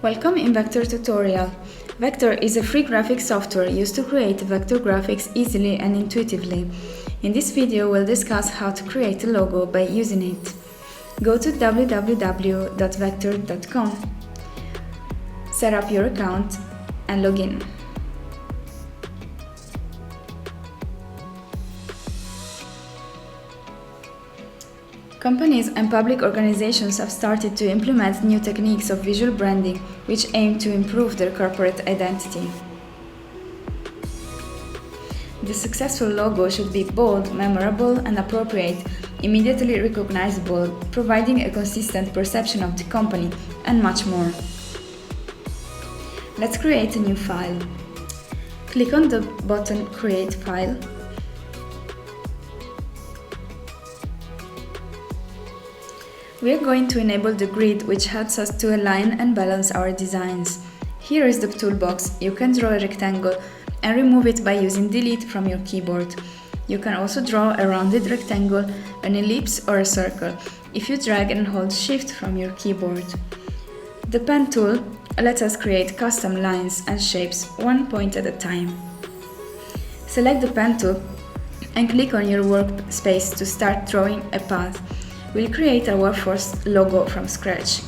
Welcome in Vectr tutorial. Vectr is a free graphic software used to create vector graphics easily and intuitively. In this video, we'll discuss how to create a logo by using it. Go to www.vectr.com, set up your account and log in. Companies and public organizations have started to implement new techniques of visual branding, which aim to improve their corporate identity. The successful logo should be bold, memorable, and appropriate, immediately recognizable, providing a consistent perception of the company, and much more. Let's create a new file. Click on the button Create File. We are going to enable the grid, which helps us to align and balance our designs. Here is the toolbox. You can draw a rectangle and remove it by using Delete from your keyboard. You can also draw a rounded rectangle, an ellipse or a circle if you drag and hold Shift from your keyboard. The pen tool lets us create custom lines and shapes one point at a time. Select the pen tool and click on your workspace to start drawing a path. We'll create our first logo from scratch.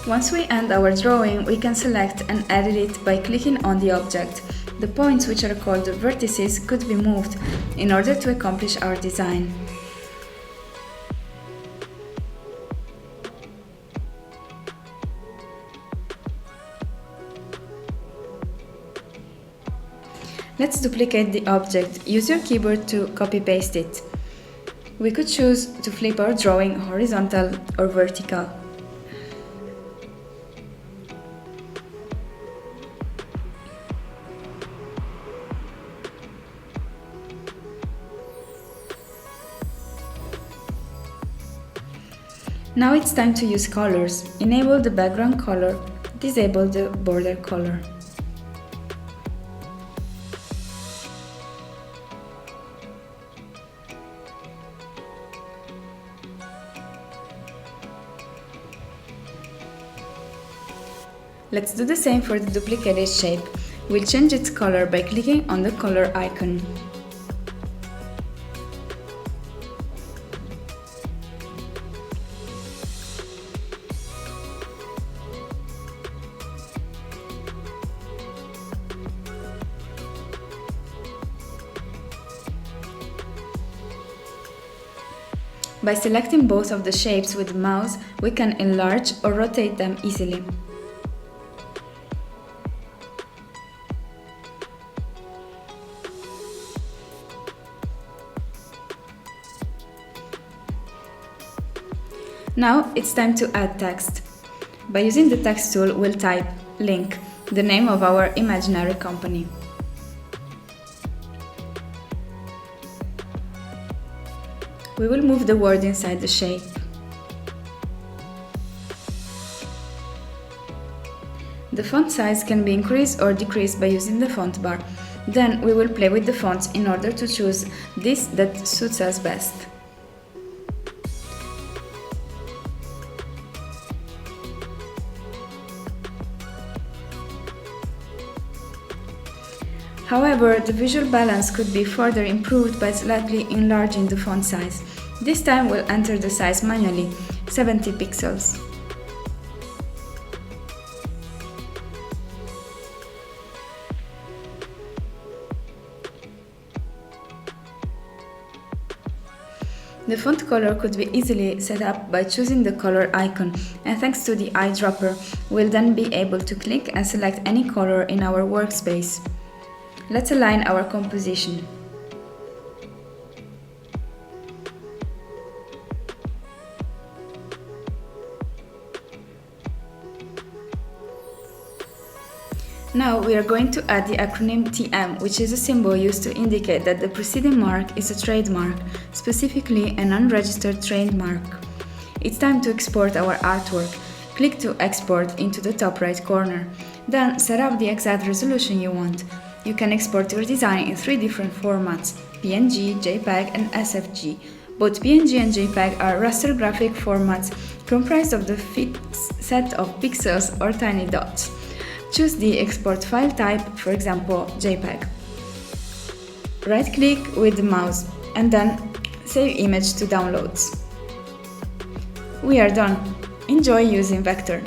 Once we end our drawing, we can select and edit it by clicking on the object. The points, which are called vertices, could be moved in order to accomplish our design. Let's duplicate the object. Use your keyboard to copy-paste it. We could choose to flip our drawing horizontal or vertical. Now it's time to use colors. Enable the background color, disable the border color. Let's do the same for the duplicated shape. We'll change its color by clicking on the color icon. By selecting both of the shapes with the mouse, we can enlarge or rotate them easily. Now it's time to add text. By using the text tool, we'll type link, the name of our imaginary company. We will move the word inside the shape. The font size can be increased or decreased by using the font bar. Then we will play with the fonts in order to choose this that suits us best. However, the visual balance could be further improved by slightly enlarging the font size. This time we'll enter the size manually, 70 pixels. The font color could be easily set up by choosing the color icon, and thanks to the eyedropper, we'll then be able to click and select any color in our workspace. Let's align our composition. Now we are going to add the acronym TM, which is a symbol used to indicate that the preceding mark is a trademark, specifically an unregistered trademark. It's time to export our artwork. Click to export into the top right corner. Then set up the exact resolution you want. You can export your design in 3 different formats: PNG, JPEG and SFG. Both PNG and JPEG are raster graphic formats comprised of the fixed set of pixels or tiny dots. Choose the export file type, for example JPEG. Right-click with the mouse and then Save Image to Downloads. We are done. Enjoy using Vectr.